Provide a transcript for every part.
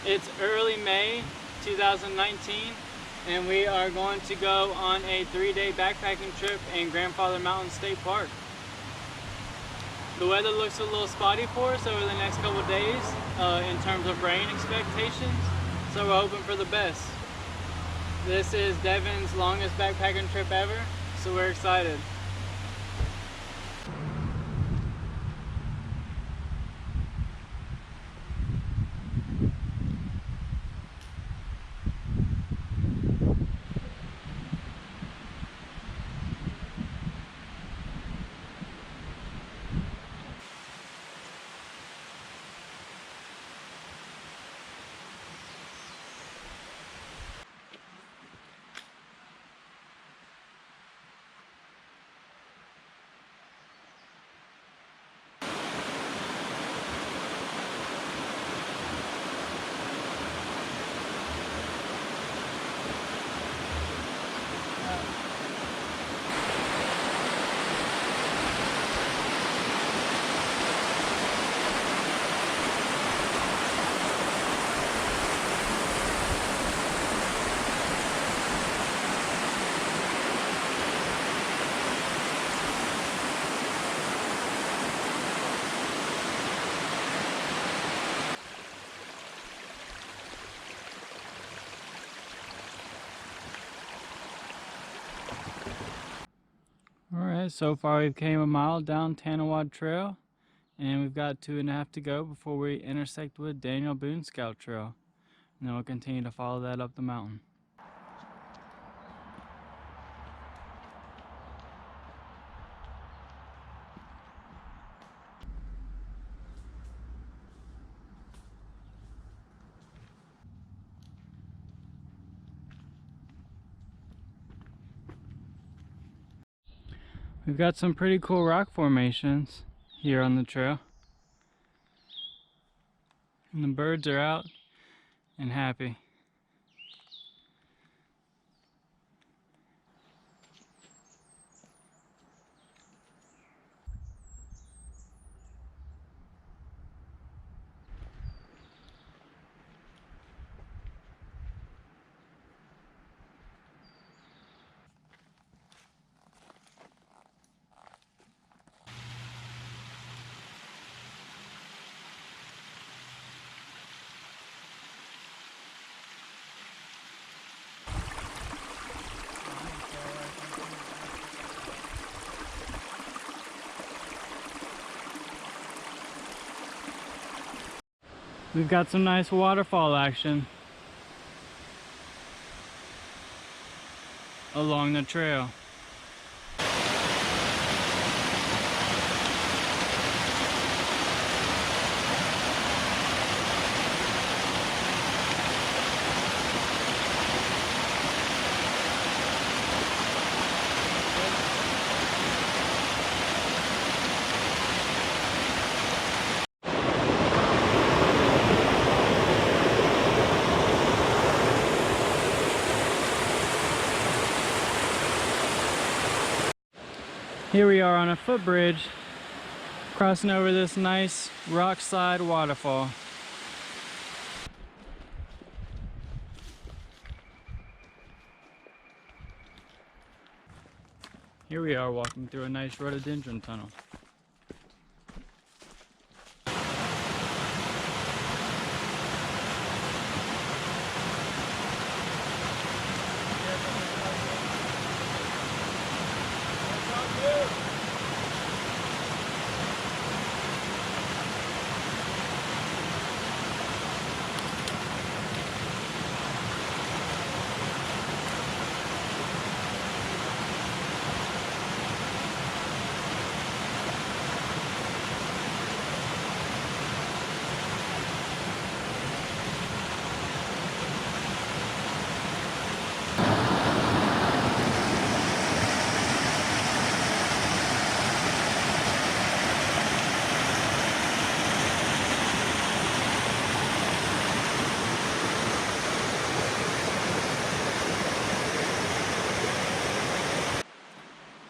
It's early May 2019 and we are going to go on a 3-day backpacking trip in Grandfather Mountain State Park. The weather looks a little spotty for us over the next couple of days in terms of rain expectations, so we're hoping for the best. This is Devin's longest backpacking trip ever, so we're excited. Alright, so far we've came a mile down Tanawad Trail, and we've got 2.5 to go before we intersect with Daniel Boone Scout Trail. And then we'll continue to follow that up the mountain. We've got some pretty cool rock formations here on the trail. And the birds are out and happy. We've got some nice waterfall action along the trail. Here we are on a footbridge crossing over this nice rockside waterfall. Here we are walking through a nice rhododendron tunnel.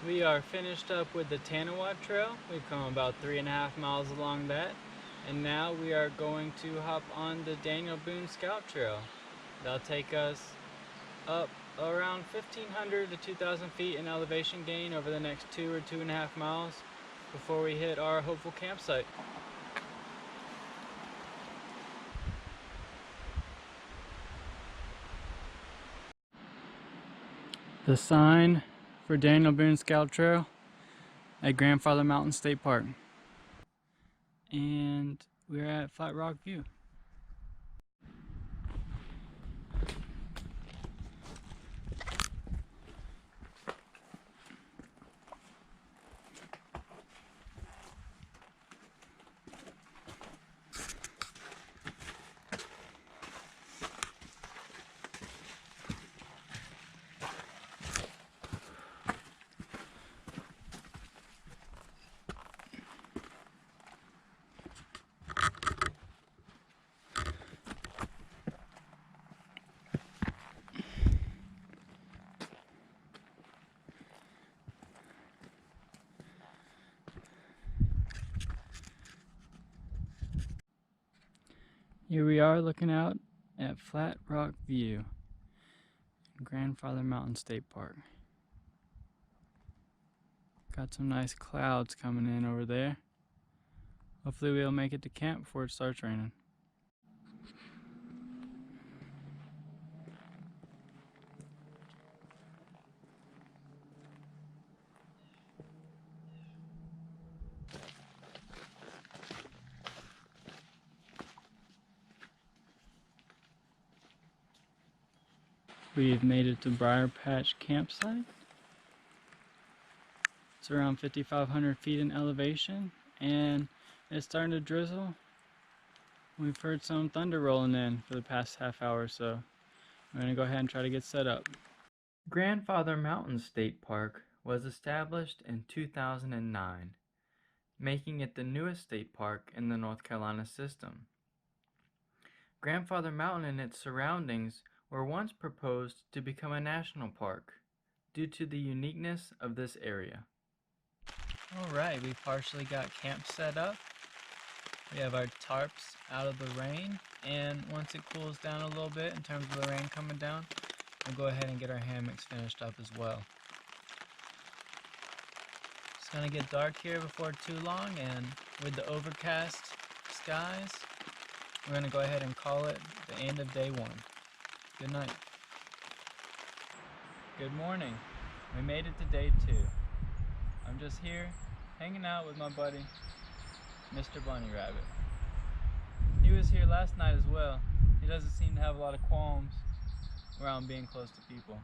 We are finished up with the Tanawad Trail. We've come about 3.5 miles along that. And now we are going to hop on the Daniel Boone Scout Trail. That'll take us up around 1,500 to 2,000 feet in elevation gain over the next 2 or 2.5 miles before we hit our hopeful campsite. The sign for Daniel Boone Scout Trail at Grandfather Mountain State Park. And we're at Flat Rock View. Here we are looking out at Flat Rock View, Grandfather Mountain State Park. Got some nice clouds coming in over there. Hopefully we'll make it to camp before it starts raining. We've made it to Briar Patch campsite. It's around 5,500 feet in elevation and it's starting to drizzle. We've heard some thunder rolling in for the past half hour or so. We're going to go ahead and try to get set up. Grandfather Mountain State Park was established in 2009, making it the newest state park in the North Carolina system. Grandfather Mountain and its surroundings were once proposed to become a national park due to the uniqueness of this area. Alright, we partially got camp set up. We have our tarps out of the rain, and once it cools down a little bit in terms of the rain coming down, we'll go ahead and get our hammocks finished up as well. It's going to get dark here before too long, and with the overcast skies, we're going to go ahead and call it the end of day one. Good night. Good morning. We made it to day 2. I'm just here hanging out with my buddy, Mr. Bunny Rabbit. He was here last night as well. He doesn't seem to have a lot of qualms around being close to people.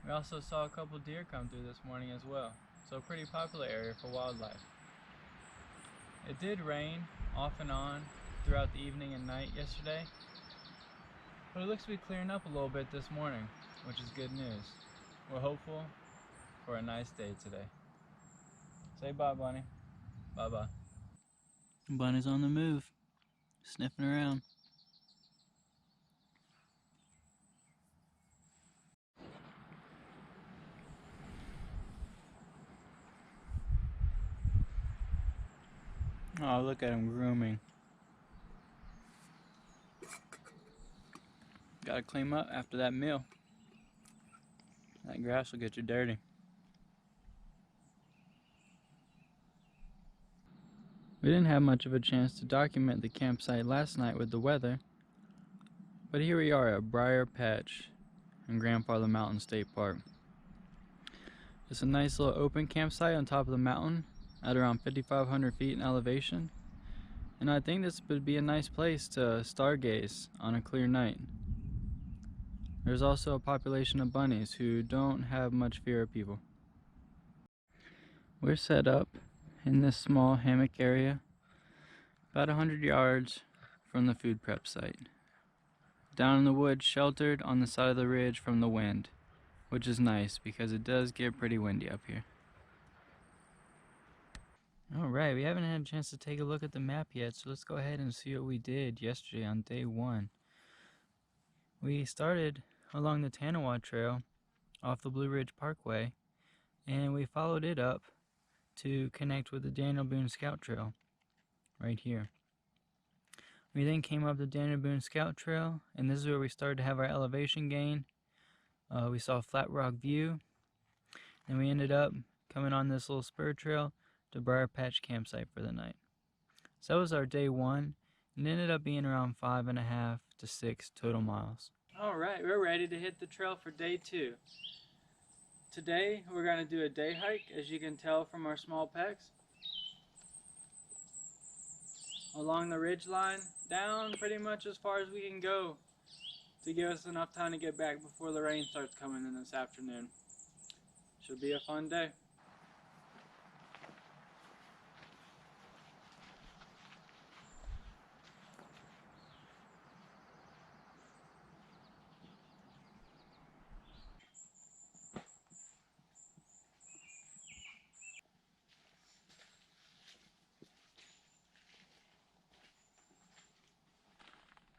We also saw a couple deer come through this morning as well, so a pretty popular area for wildlife. It did rain off and on throughout the evening and night yesterday, but it looks to be clearing up a little bit this morning, which is good news. We're hopeful for a nice day today. Say bye, Bunny. Bye-bye. Bunny's on the move, sniffing around. Oh, look at him grooming. Gotta clean up after that meal. That grass will get you dirty. We didn't have much of a chance to document the campsite last night with the weather, but here we are at Briar Patch in Grandfather Mountain State Park. It's a nice little open campsite on top of the mountain at around 5,500 feet in elevation, and I think this would be a nice place to stargaze on a clear night. There's also a population of bunnies who don't have much fear of people. We're set up in this small hammock area about 100 yards from the food prep site. Down in the woods, sheltered on the side of the ridge from the wind, which is nice because it does get pretty windy up here. Alright, we haven't had a chance to take a look at the map yet, so let's go ahead and see what we did yesterday on day 1. We started along the Tanawa Trail off the Blue Ridge Parkway, and we followed it up to connect with the Daniel Boone Scout Trail. right here. We then came up the Dan and Boone Scout Trail, and this is where we started to have our elevation gain. We saw a flat rock view, and we ended up coming on this little spur trail to Briar Patch campsite for the night. So that was our day 1, and it ended up being around 5.5 to 6 total miles. Alright, we're ready to hit the trail for day 2. Today we're going to do a day hike, as you can tell from our small pecs, along the ridge line, down pretty much as far as we can go to give us enough time to get back before the rain starts coming in this afternoon. Should be a fun day.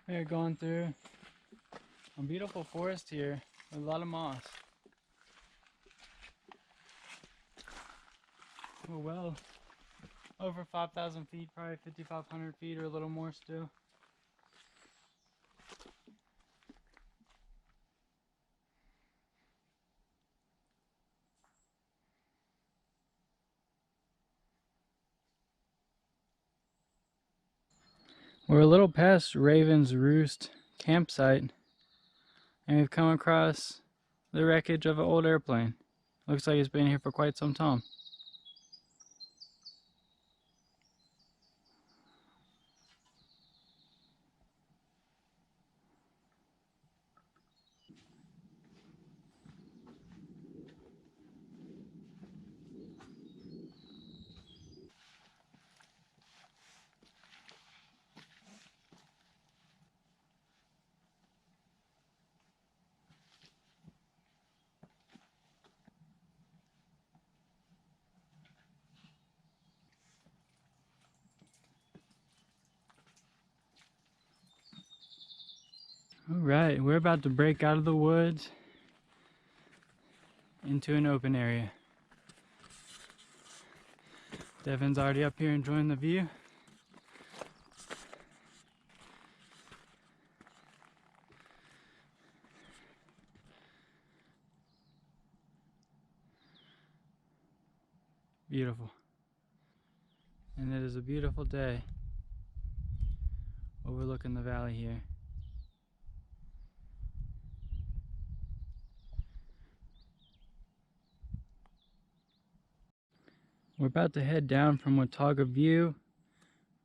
We're going through a beautiful forest here with a lot of moss. We're well over 5,000 feet, probably 5,500 feet or a little more still. We're a little past Raven's Roost campsite, and we've come across the wreckage of an old airplane. Looks like it's been here for quite some time. Alright, we're about to break out of the woods into an open area. Devin's already up here enjoying the view. Beautiful. And it is a beautiful day overlooking the valley here. We're about to head down from Watauga View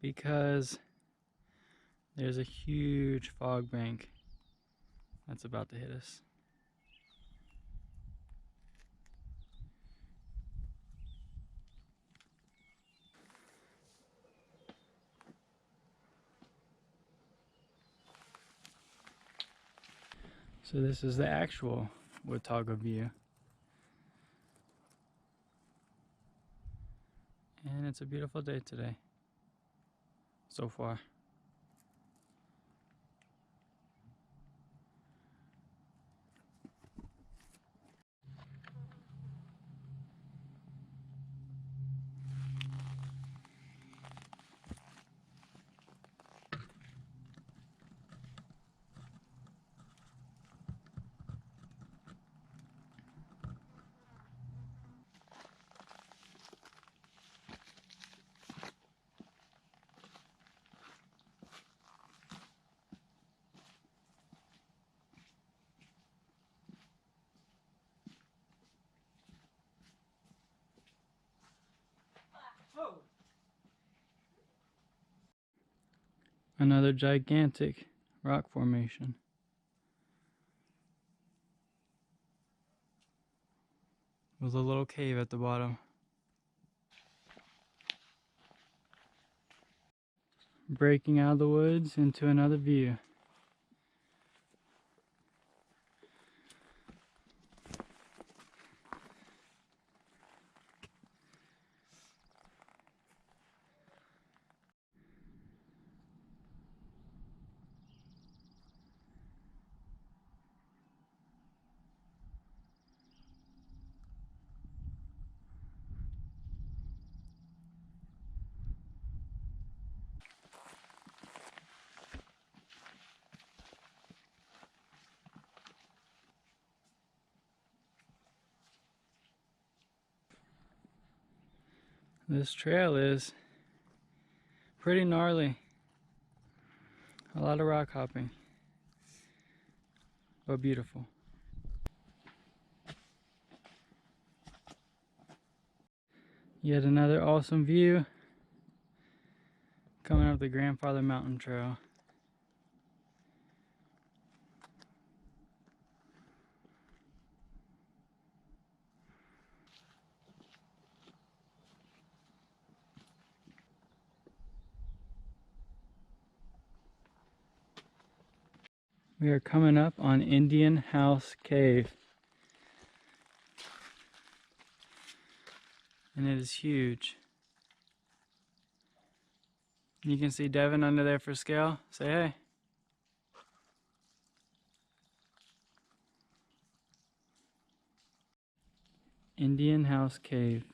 because there's a huge fog bank that's about to hit us. So this is the actual Watauga View. And it's a beautiful day today, so far. Another gigantic rock formation. With a little cave at the bottom. Breaking out of the woods into another view. This trail is pretty gnarly. A lot of rock hopping, but beautiful. Yet another awesome view coming up the Grandfather Mountain Trail. We are coming up on Indian House Cave. And it is huge. You can see Devin under there for scale. Say hey. Indian House Cave.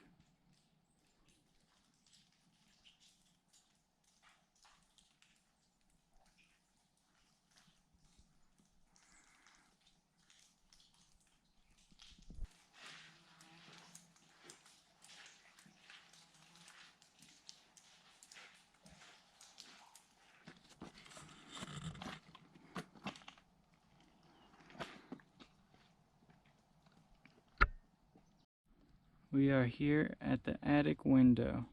We are here at the attic window.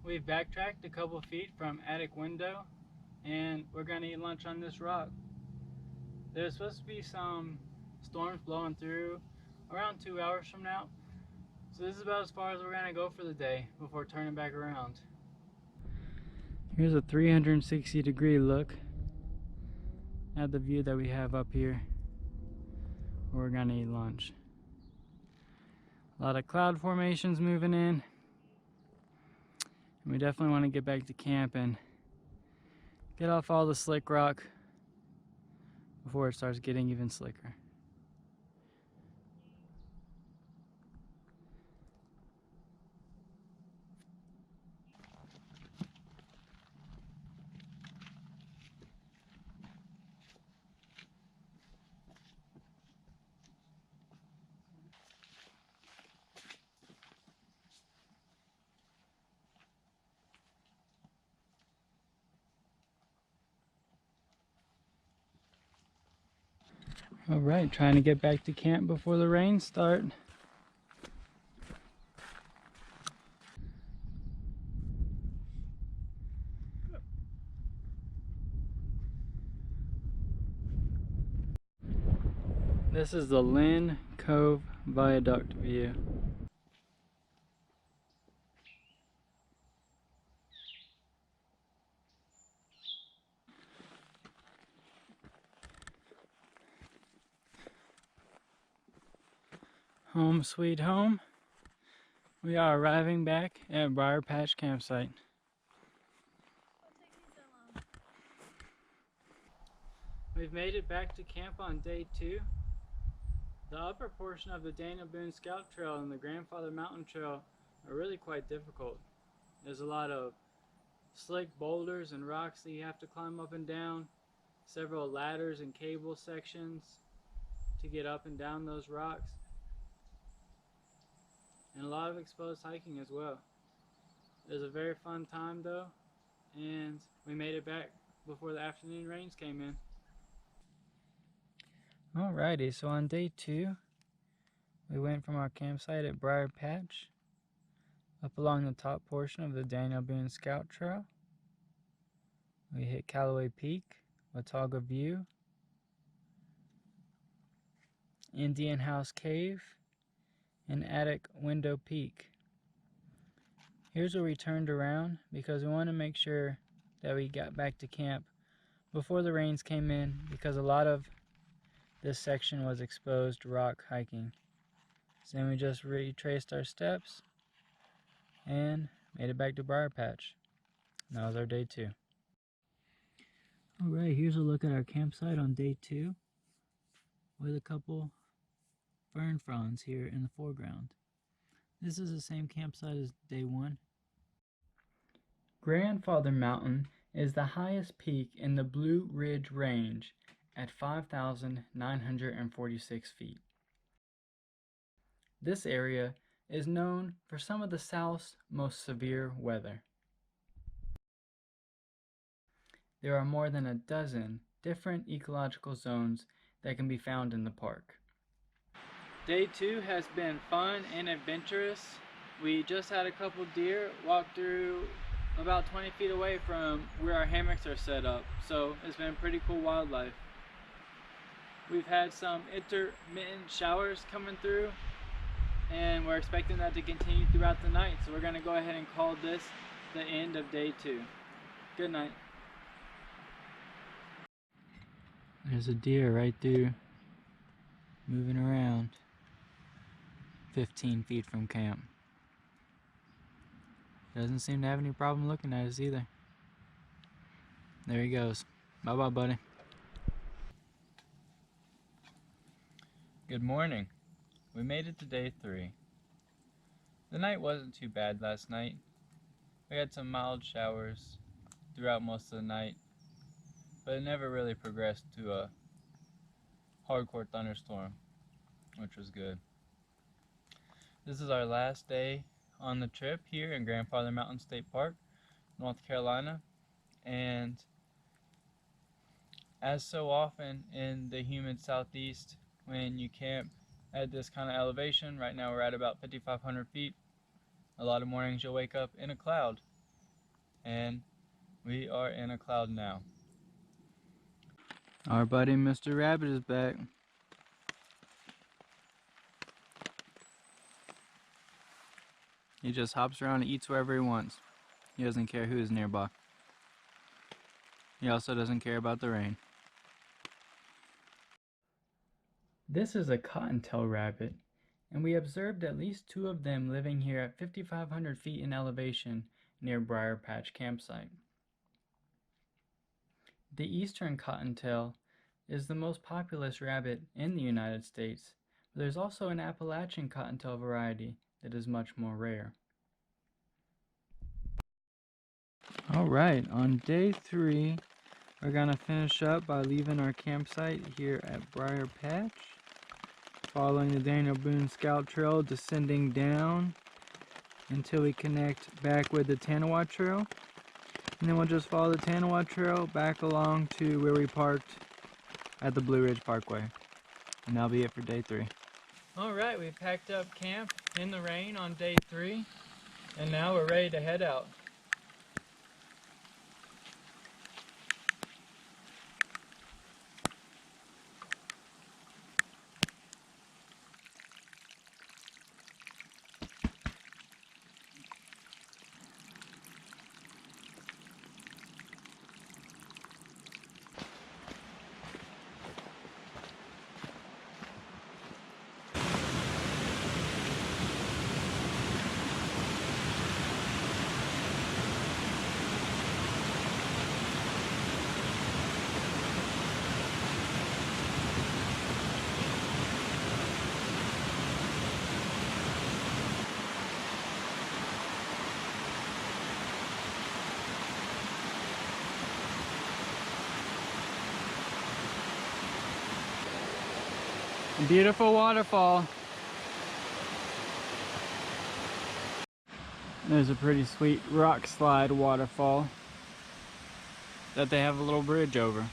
We've backtracked a couple feet from attic window and we're gonna eat lunch on this rock. There's supposed to be some storms blowing through around 2 hours from now. So this is about as far as we're gonna go for the day before turning back around. Here's a 360-degree look at the view that we have up here where we're gonna eat lunch. A lot of cloud formations moving in. And we definitely want to get back to camp and get off all the slick rock before it starts getting even slicker. All right, trying to get back to camp before the rains start. This is the Layne Cove Viaduct view. Home sweet home. We are arriving back at Briar Patch campsite. We've made it back to camp on day 2. The upper portion of the Daniel Boone Scout Trail and the Grandfather Mountain Trail are really quite difficult. There's a lot of slick boulders and rocks that you have to climb up and down, several ladders and cable sections to get up and down those rocks, and a lot of exposed hiking as well. It was a very fun time though, and we made it back before the afternoon rains came in. Alrighty, so on day 2, we went from our campsite at Briar Patch up along the top portion of the Daniel Boone Scout Trail. We hit Callaway Peak, Watauga View, Indian House Cave, and Attic Window Peak. Here's where we turned around because we want to make sure that we got back to camp before the rains came in, because a lot of this section was exposed rock hiking. So then we just retraced our steps and made it back to Briar Patch. And that was our day 2. Alright, here's a look at our campsite on day 2 with a couple fern fronds here in the foreground. This is the same campsite as day 1. Grandfather Mountain is the highest peak in the Blue Ridge Range at 5,946 feet. This area is known for some of the South's most severe weather. There are more than a dozen different ecological zones that can be found in the park. Day 2 has been fun and adventurous. We just had a couple deer walk through about 20 feet away from where our hammocks are set up, so it's been pretty cool wildlife. We've had some intermittent showers coming through, and we're expecting that to continue throughout the night, so we're going to go ahead and call this the end of day 2. Good night. There's a deer right there moving around 15 feet from camp. Doesn't seem to have any problem looking at us either. There he goes. Bye bye, buddy. Good morning. We made it to day 3. The night wasn't too bad last night. We had some mild showers throughout most of the night, but it never really progressed to a hardcore thunderstorm, which was good. This is our last day on the trip here in Grandfather Mountain State Park, North Carolina, and as so often in the humid southeast, when you camp at this kind of elevation, right now we're at about 5,500 feet, a lot of mornings you'll wake up in a cloud, and we are in a cloud now. Our buddy Mr. Rabbit is back. He just hops around and eats wherever he wants. He doesn't care who is nearby. He also doesn't care about the rain. This is a cottontail rabbit, and we observed at least 2 of them living here at 5,500 feet in elevation near Briar Patch campsite. The eastern cottontail is the most populous rabbit in the United States, but there's also an Appalachian cottontail variety that is much more rare. Alright, on day 3, we're gonna finish up by leaving our campsite here at Briar Patch, following the Daniel Boone Scout Trail, descending down until we connect back with the Tanawha Trail, and then we'll just follow the Tanawha Trail back along to where we parked at the Blue Ridge Parkway. And that'll be it for day 3. Alright, we packed up camp in the rain on day 3, and now we're ready to head out. Beautiful waterfall. There's a pretty sweet rock slide waterfall that they have a little bridge over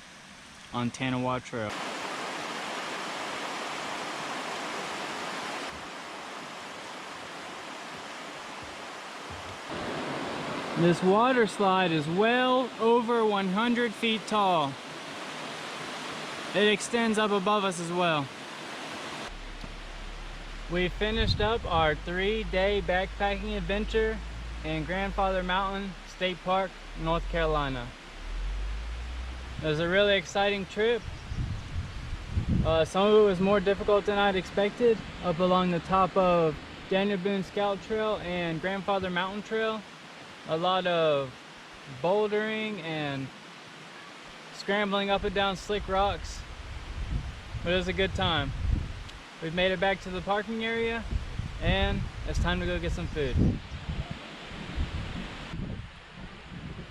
on Tanawha Trail. This water slide is well over 100 feet tall. It extends up above us as well. We finished up our 3-day backpacking adventure in Grandfather Mountain State Park, North Carolina. It was a really exciting trip. Some of it was more difficult than I'd expected, up along the top of Daniel Boone Scout Trail and Grandfather Mountain Trail. A lot of bouldering and scrambling up and down slick rocks, but it was a good time. We've made it back to the parking area, and it's time to go get some food.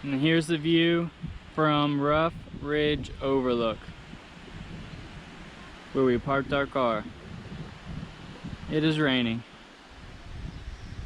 And here's the view from Rough Ridge Overlook. where we parked our car. It is raining.